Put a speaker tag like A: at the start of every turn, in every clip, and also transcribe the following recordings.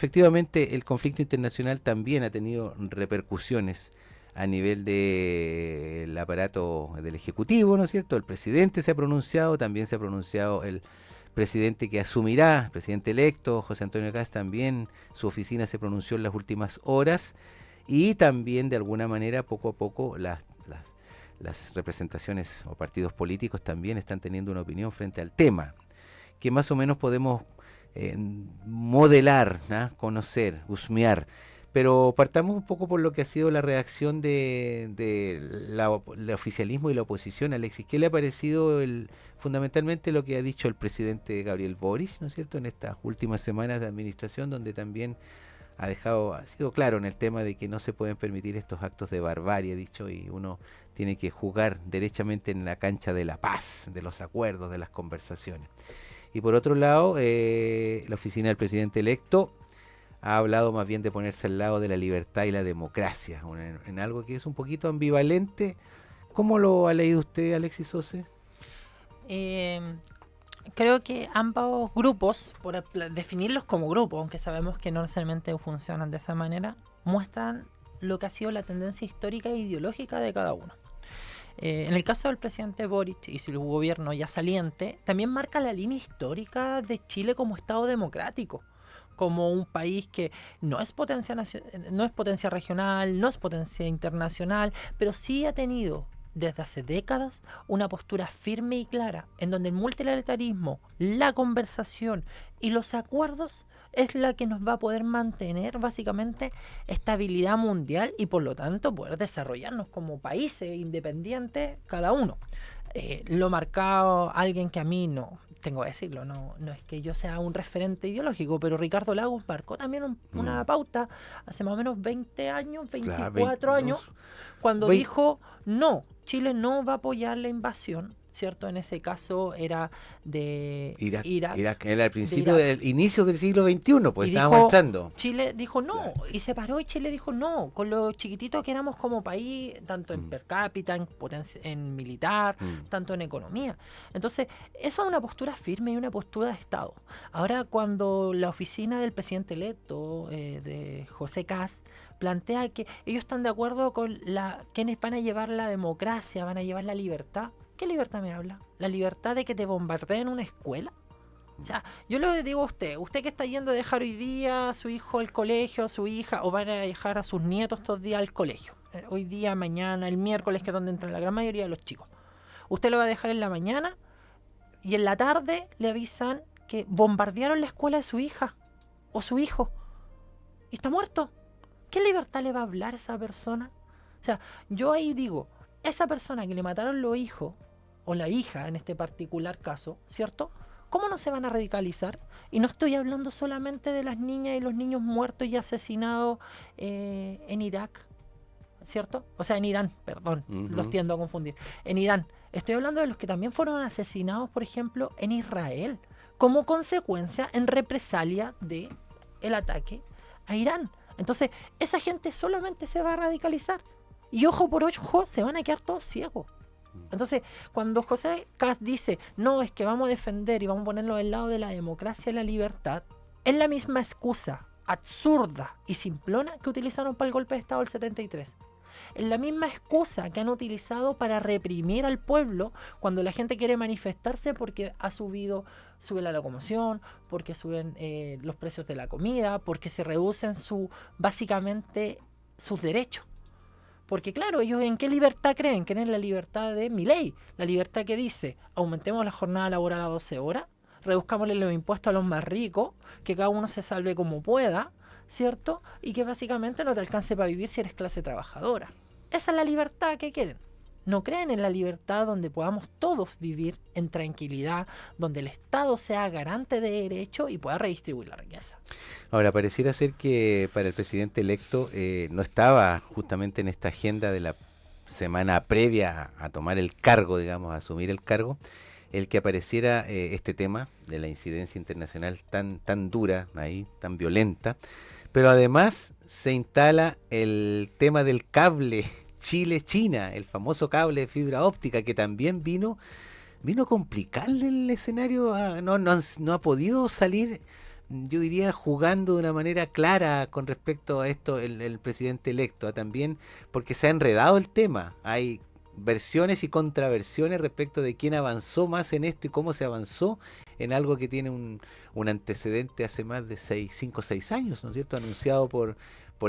A: Efectivamente, el conflicto internacional también ha tenido repercusiones a nivel del aparato del Ejecutivo, ¿no es cierto? El presidente se ha pronunciado, también se ha pronunciado el presidente que asumirá, el presidente electo, José Antonio Kast, también su oficina se pronunció en las últimas horas y también de alguna manera poco a poco las representaciones o partidos políticos también están teniendo una opinión frente al tema, que más o menos podemos modelar, ¿no? Conocer, husmear. Pero partamos un poco por lo que ha sido la reacción del oficialismo y la oposición, Alexis. ¿Qué le ha parecido fundamentalmente lo que ha dicho el presidente Gabriel Boric, ¿no es cierto?, en estas últimas semanas de administración, donde también ha sido claro en el tema de que no se pueden permitir estos actos de barbarie, dicho, y uno tiene que jugar derechamente en la cancha de la paz, de los acuerdos, de las conversaciones? Y por otro lado, la oficina del presidente electo ha hablado más bien de ponerse al lado de la libertad y la democracia, en algo que es un poquito ambivalente. ¿Cómo lo ha leído usted, Alexis Sose?
B: Eh, Creo que ambos grupos, por definirlos como grupos, aunque sabemos que no necesariamente funcionan de esa manera, muestran lo que ha sido la tendencia histórica e ideológica de cada uno. En el caso del presidente Boric y su gobierno ya saliente, también marca la línea histórica de Chile como Estado democrático, como un país que no es no es potencia regional, no es potencia internacional, pero sí ha tenido desde hace décadas una postura firme y clara en donde el multilateralismo, la conversación y los acuerdos es la que nos va a poder mantener básicamente estabilidad mundial y por lo tanto poder desarrollarnos como países independientes cada uno. Lo marcado alguien que a mí no, tengo que decirlo, no es que yo sea un referente ideológico, pero Ricardo Lagos marcó también una pauta hace más o menos 20 años, 24 años, cuando dijo, no, Chile no va a apoyar la invasión, ¿cierto? En ese caso era de Irak.
A: Era al principio del inicio del siglo XXI, pues estábamos entrando.
B: Chile dijo no, claro. Y se paró y Chile dijo no, con lo chiquitito que éramos como país, tanto en per cápita, en militar, tanto en economía. Entonces, esa es una postura firme y una postura de Estado. Ahora, cuando la oficina del presidente electo, de José Kast, plantea que ellos están de acuerdo con quienes van a llevar la democracia, van a llevar la libertad. ¿Qué libertad me habla? ¿La libertad de que te bombardeen una escuela? O sea, yo le digo a usted que está yendo a dejar hoy día a su hijo al colegio, a su hija, o van a dejar a sus nietos estos días al colegio. Hoy día, mañana, el miércoles, que es donde entran la gran mayoría de los chicos. Usted lo va a dejar en la mañana y en la tarde le avisan que bombardearon la escuela de su hija o su hijo y está muerto. ¿Qué libertad le va a hablar a esa persona? O sea, yo ahí digo, esa persona que le mataron los hijos, o la hija en este particular caso, ¿cierto? ¿Cómo no se van a radicalizar? Y no estoy hablando solamente de las niñas y los niños muertos y asesinados en Irak, ¿cierto? O sea, en Irán, perdón, los tiendo a confundir. En Irán. Estoy hablando de los que también fueron asesinados, por ejemplo, en Israel, como consecuencia, en represalia de el ataque a Irán. Entonces, esa gente solamente se va a radicalizar. Y ojo por ojo, se van a quedar todos ciegos. Entonces, cuando José Kast dice, no, es que vamos a defender y vamos a ponerlo del lado de la democracia y la libertad, es la misma excusa absurda y simplona que utilizaron para el golpe de Estado del 73. Es la misma excusa que han utilizado para reprimir al pueblo cuando la gente quiere manifestarse porque sube la locomoción, porque suben los precios de la comida, porque se reducen básicamente sus derechos. Porque claro, ellos ¿en qué libertad creen? Creen en la libertad de Milei, la libertad que dice, aumentemos la jornada laboral a 12 horas, reduzcámosle los impuestos a los más ricos, que cada uno se salve como pueda, ¿cierto? Y que básicamente no te alcance para vivir si eres clase trabajadora. Esa es la libertad que quieren. No creen en la libertad donde podamos todos vivir en tranquilidad, donde el Estado sea garante de derecho y pueda redistribuir la riqueza.
A: Ahora, pareciera ser que para el presidente electo no estaba justamente en esta agenda de la semana previa a tomar el cargo, digamos, a asumir el cargo, el que apareciera este tema de la incidencia internacional tan dura, ahí, tan violenta, pero además se instala el tema del cable Chile-China, el famoso cable de fibra óptica, que también vino a complicarle el escenario, no ha podido salir yo diría, jugando de una manera clara con respecto a esto el presidente electo, también porque se ha enredado el tema. Hay versiones y contraversiones respecto de quién avanzó más en esto y cómo se avanzó en algo que tiene un antecedente hace más de 5 o 6 años, ¿no es cierto? Anunciado por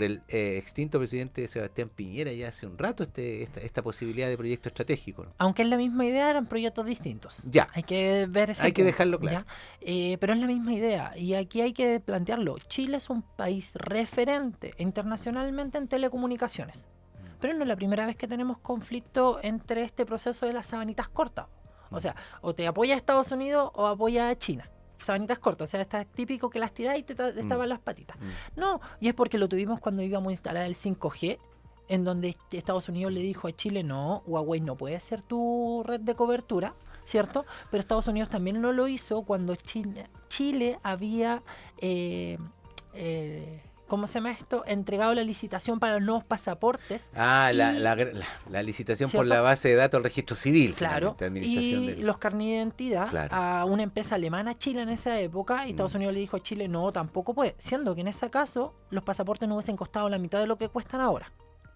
A: el extinto presidente Sebastián Piñera ya hace un rato esta posibilidad de proyecto estratégico, ¿no?
B: Aunque es la misma idea, eran proyectos distintos.
A: Ya.
B: Hay que ver ese
A: Hay que
B: punto,
A: dejarlo claro.
B: Pero es la misma idea. Y aquí hay que plantearlo. Chile es un país referente internacionalmente en telecomunicaciones. Pero no es la primera vez que tenemos conflicto entre este proceso de las sabanitas cortas. O sea, o te apoya a Estados Unidos o apoya a China. Sabanitas cortas, o sea, está típico que las tirás y te tapan las patitas. No, y es porque lo tuvimos cuando íbamos a instalar el 5G, en donde Estados Unidos le dijo a Chile, no, Huawei no puede ser tu red de cobertura, ¿cierto? Pero Estados Unidos también no lo hizo cuando Chile había... ¿cómo se llama esto? Entregado la licitación para los nuevos pasaportes.
A: La licitación, ¿cierto?, por la base de datos del registro civil.
B: Claro, y los carnet de identidad, claro, a una empresa alemana, Chile, en esa época, y Estados Unidos le dijo a Chile, no, tampoco puede. Siendo que en ese caso, los pasaportes no hubiesen costado la mitad de lo que cuestan ahora.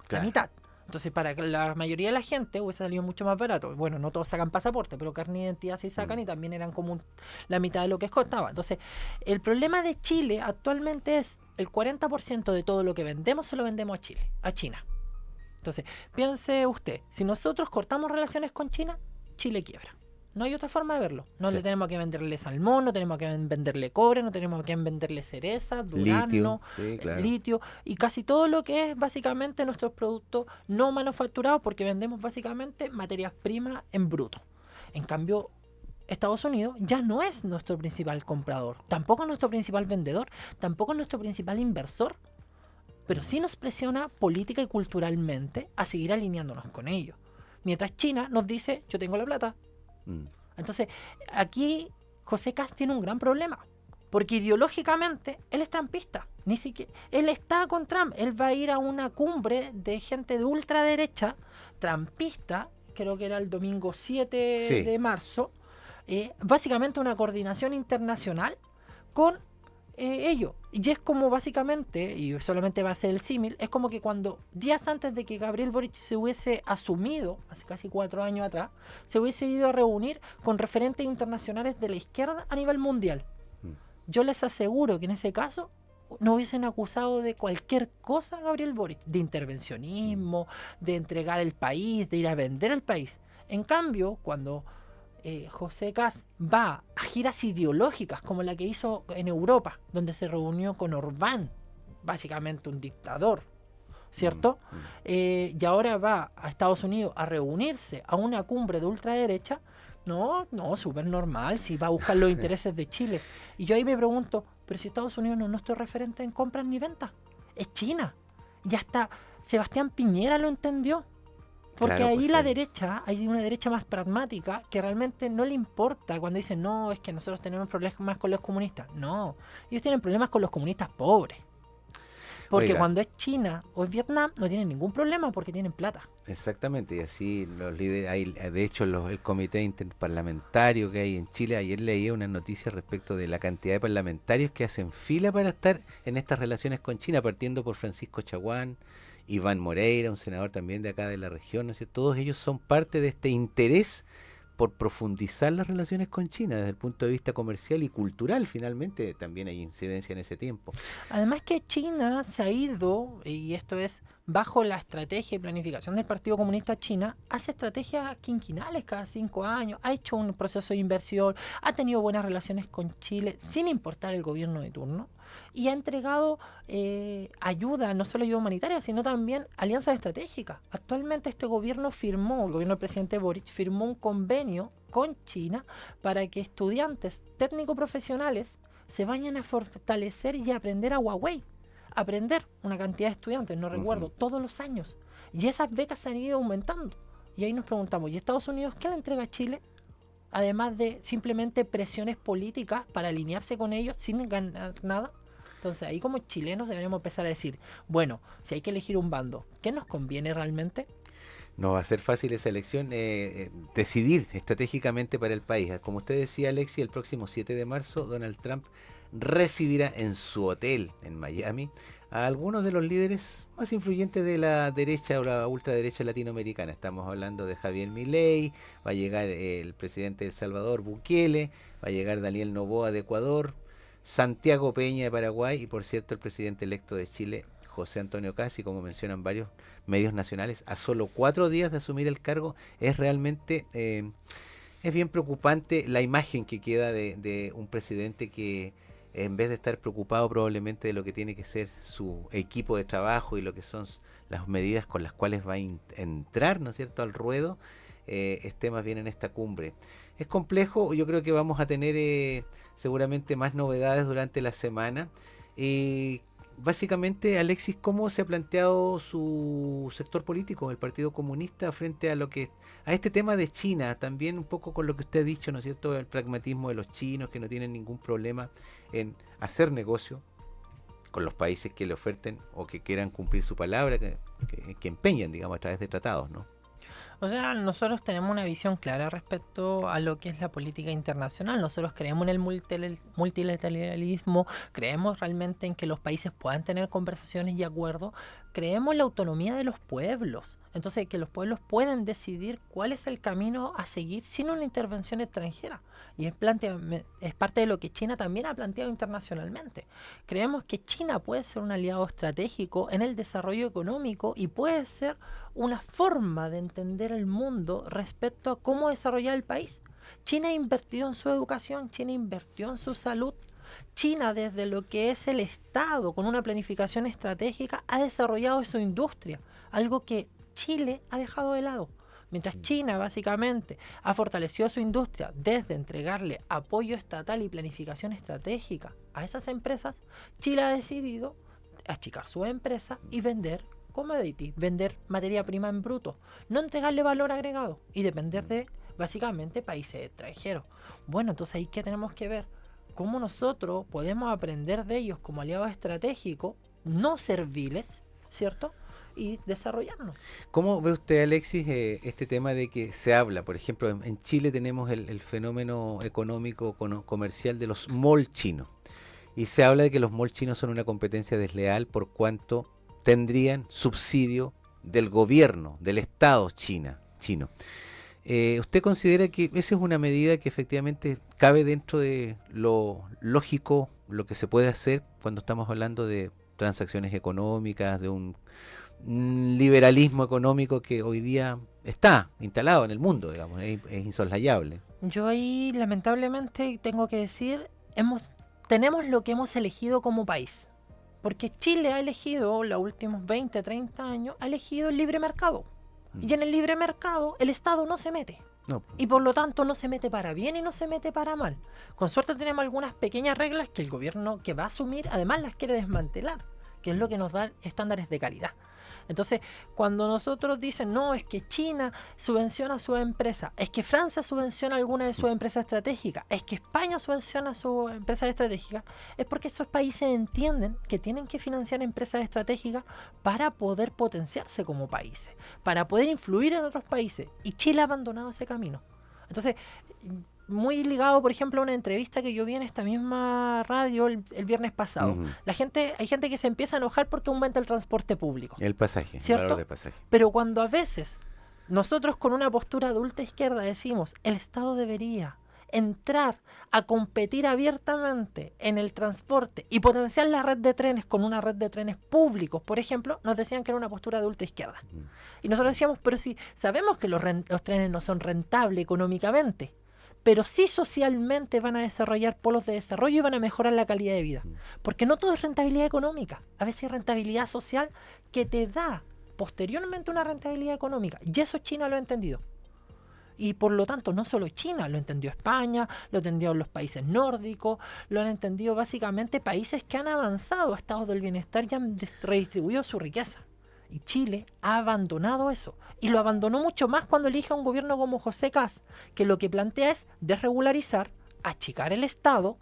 B: Claro. La mitad. Entonces, para la mayoría de la gente hubiese salido mucho más barato. Bueno, no todos sacan pasaporte, pero carnet de identidad sí sacan y también eran como la mitad de lo que costaba. Entonces, el problema de Chile actualmente es el 40% de todo lo que vendemos se lo vendemos a Chile, a China. Entonces, piense usted, si nosotros cortamos relaciones con China, Chile quiebra. No hay otra forma de verlo. No le tenemos que venderle salmón, no tenemos que venderle cobre, no tenemos que venderle cereza, durazno, litio y casi todo lo que es básicamente nuestros productos no manufacturados, porque vendemos básicamente materias primas en bruto. En cambio, Estados Unidos ya no es nuestro principal comprador, tampoco es nuestro principal vendedor, tampoco es nuestro principal inversor, pero sí nos presiona política y culturalmente a seguir alineándonos con ellos. Mientras China nos dice, yo tengo la plata. Entonces, aquí José Kast tiene un gran problema, porque ideológicamente él es trumpista. Ni siquiera él está con Trump. Él va a ir a una cumbre de gente de ultraderecha, trumpista, creo que era el domingo 7 de marzo, básicamente una coordinación internacional con ellos. Y es como básicamente, y solamente va a ser el símil, es como que cuando días antes de que Gabriel Boric se hubiese asumido, hace casi 4 años atrás, se hubiese ido a reunir con referentes internacionales de la izquierda a nivel mundial. Yo les aseguro que en ese caso no hubiesen acusado de cualquier cosa a Gabriel Boric, de intervencionismo, de entregar el país, de ir a vender el país. En cambio, cuando José Kast va a giras ideológicas como la que hizo en Europa, donde se reunió con Orbán, básicamente un dictador, ¿cierto? Y ahora va a Estados Unidos a reunirse a una cumbre de ultraderecha. No, súper normal, si va a buscar los intereses de Chile. Y yo ahí me pregunto, pero si Estados Unidos no es nuestro referente en compras ni ventas, es China. Y hasta Sebastián Piñera lo entendió. Porque claro, ahí la derecha, hay una derecha más pragmática que realmente no le importa cuando dicen, no, es que nosotros tenemos problemas con los comunistas. No, ellos tienen problemas con los comunistas pobres. Porque cuando es China o es Vietnam, no tienen ningún problema porque tienen plata.
A: Exactamente, y así los líderes, hay, de hecho el comité interparlamentario que hay en Chile, ayer leí una noticia respecto de la cantidad de parlamentarios que hacen fila para estar en estas relaciones con China, partiendo por Francisco Chaguán, Iván Moreira, un senador también de acá de la región, ¿no es cierto? Todos ellos son parte de este interés por profundizar las relaciones con China desde el punto de vista comercial y cultural. Finalmente también hay incidencia en ese tiempo.
B: Además que China se ha ido, y esto es bajo la estrategia y planificación del Partido Comunista China, hace estrategias quinquenales cada 5 años, ha hecho un proceso de inversión, ha tenido buenas relaciones con Chile sin importar el gobierno de turno, y ha entregado ayuda, no solo ayuda humanitaria, sino también alianzas estratégicas. Actualmente el gobierno del presidente Boric firmó un convenio con China para que estudiantes técnico-profesionales se vayan a fortalecer y a aprender a Huawei. Aprender una cantidad de estudiantes, no recuerdo, todos los años. Y esas becas se han ido aumentando. Y ahí nos preguntamos, ¿y Estados Unidos qué le entrega a Chile? Además de simplemente presiones políticas para alinearse con ellos sin ganar nada. Entonces ahí como chilenos deberíamos empezar a decir, bueno, si hay que elegir un bando, ¿qué nos conviene realmente?
A: No va a ser fácil esa elección, decidir estratégicamente para el país. Como usted decía, Alexis, el próximo 7 de marzo Donald Trump recibirá en su hotel en Miami a algunos de los líderes más influyentes de la derecha o la ultraderecha latinoamericana. Estamos hablando de Javier Milei, va a llegar el presidente de El Salvador, Bukele, va a llegar Daniel Noboa de Ecuador, Santiago Peña de Paraguay y, por cierto, el presidente electo de Chile, José Antonio Casi, como mencionan varios medios nacionales, a solo 4 días de asumir el cargo. Es realmente es bien preocupante la imagen que queda de un presidente que, en vez de estar preocupado probablemente de lo que tiene que ser su equipo de trabajo y lo que son las medidas con las cuales va a entrar, ¿no es cierto?, al ruedo, esté más bien en esta cumbre. Es complejo, yo creo que vamos a tener seguramente más novedades durante la semana. Básicamente, Alexis, ¿cómo se ha planteado su sector político, el Partido Comunista, frente a este tema de China? También un poco con lo que usted ha dicho, ¿no es cierto?, el pragmatismo de los chinos, que no tienen ningún problema en hacer negocio con los países que le oferten o que quieran cumplir su palabra, que empeñan, digamos, a través de tratados, ¿no?
B: O sea, nosotros tenemos una visión clara respecto a lo que es la política internacional. Nosotros creemos en el multilateralismo, creemos realmente en que los países puedan tener conversaciones y acuerdos, creemos en la autonomía de los pueblos. Entonces, que los pueblos pueden decidir cuál es el camino a seguir sin una intervención extranjera. Y es parte de lo que China también ha planteado internacionalmente. Creemos que China puede ser un aliado estratégico en el desarrollo económico y puede ser una forma de entender el mundo respecto a cómo desarrollar el país. China ha invertido en su educación, China invirtió en su salud. China, desde lo que es el Estado, con una planificación estratégica, ha desarrollado su industria, algo que Chile ha dejado de lado. Mientras China básicamente ha fortalecido su industria desde entregarle apoyo estatal y planificación estratégica a esas empresas, Chile ha decidido achicar su empresa y vender commodity, vender materia prima en bruto, no entregarle valor agregado y depender de básicamente países extranjeros. Bueno, entonces ahí que tenemos que ver cómo nosotros podemos aprender de ellos como aliados estratégicos, no serviles, ¿cierto?, y desarrollarnos.
A: ¿Cómo ve usted, Alexis, este tema de que se habla? Por ejemplo, en Chile tenemos el fenómeno económico comercial de los malls chinos. Y se habla de que los malls chinos son una competencia desleal por cuanto tendrían subsidio del gobierno, del Estado chino. ¿Usted considera que esa es una medida que efectivamente cabe dentro de lo lógico, lo que se puede hacer cuando estamos hablando de transacciones económicas, de un liberalismo económico que hoy día está instalado en el mundo, digamos, es insoslayable?
B: Yo ahí lamentablemente tengo que decir, tenemos lo que hemos elegido como país, porque Chile ha elegido, los últimos 20, 30 años, ha elegido el libre mercado, y en el libre mercado el Estado no se mete. No. Y por lo tanto no se mete para bien y no se mete para mal. Con suerte tenemos algunas pequeñas reglas que el gobierno que va a asumir además las quiere desmantelar, que es lo que nos da estándares de calidad. Entonces, cuando nosotros dicen, no, es que China subvenciona a su empresa, es que Francia subvenciona alguna de sus empresas estratégicas, es que España subvenciona a sus empresas estratégicas, es porque esos países entienden que tienen que financiar empresas estratégicas para poder potenciarse como países, para poder influir en otros países. Y Chile ha abandonado ese camino. Entonces, muy ligado, por ejemplo, a una entrevista que yo vi en esta misma radio el viernes pasado. Hay gente que se empieza a enojar porque aumenta el transporte público.
A: El pasaje,
B: ¿cierto?
A: El valor de pasaje.
B: Pero cuando a veces nosotros con una postura de ultra izquierda decimos, el Estado debería entrar a competir abiertamente en el transporte y potenciar la red de trenes con una red de trenes públicos, por ejemplo, nos decían que era una postura de ultra izquierda. Y nosotros decíamos, pero si sabemos que los trenes no son rentables económicamente, pero sí socialmente van a desarrollar polos de desarrollo y van a mejorar la calidad de vida. Porque no todo es rentabilidad económica. A veces hay rentabilidad social que te da posteriormente una rentabilidad económica. Y eso China lo ha entendido. Y por lo tanto, no solo China, lo entendió España, lo entendieron los países nórdicos, lo han entendido básicamente países que han avanzado a estados del bienestar y han redistribuido su riqueza. Y Chile ha abandonado eso. Y lo abandonó mucho más cuando elige a un gobierno como José Kast, que lo que plantea es desregularizar, achicar el Estado,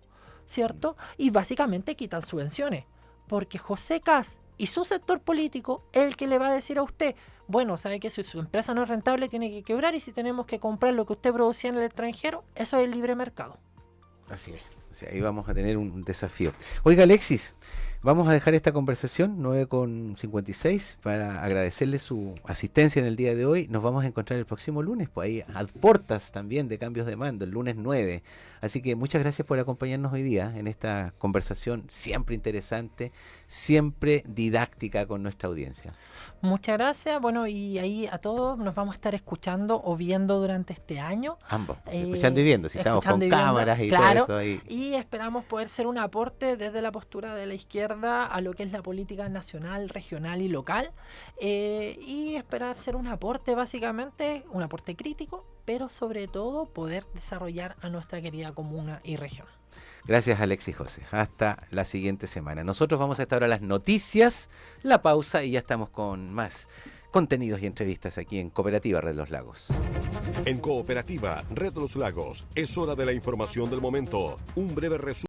B: ¿cierto? Y básicamente quitar subvenciones. Porque José Kast y su sector político es el que le va a decir a usted, bueno, sabe que si su empresa no es rentable tiene que quebrar y si tenemos que comprar lo que usted producía en el extranjero, eso es el libre mercado.
A: Así es. O sea, ahí vamos a tener un desafío. Oiga, Alexis, vamos a dejar esta conversación 9:56 para agradecerle su asistencia en el día de hoy. Nos vamos a encontrar el próximo lunes, pues ahí a portas también de cambios de mando, el lunes 9. Así que muchas gracias por acompañarnos hoy día en esta conversación siempre interesante, siempre didáctica con nuestra audiencia.
B: Muchas gracias. Bueno, y ahí a todos nos vamos a estar escuchando o viendo durante este año.
A: Ambos, escuchando y viendo, si estamos con cámaras y
B: claro,
A: todo eso ahí.
B: Y esperamos poder ser un aporte desde la postura de la izquierda a lo que es la política nacional, regional y local. Y esperar ser un aporte básicamente, un aporte crítico, pero sobre todo poder desarrollar a nuestra querida comuna y región.
A: Gracias, Alexis José. Hasta la siguiente semana. Nosotros vamos a estar ahora a las noticias, la pausa y ya estamos con más contenidos y entrevistas aquí en Cooperativa Red Los Lagos.
C: En Cooperativa Red Los Lagos es hora de la información del momento. Un breve resumen.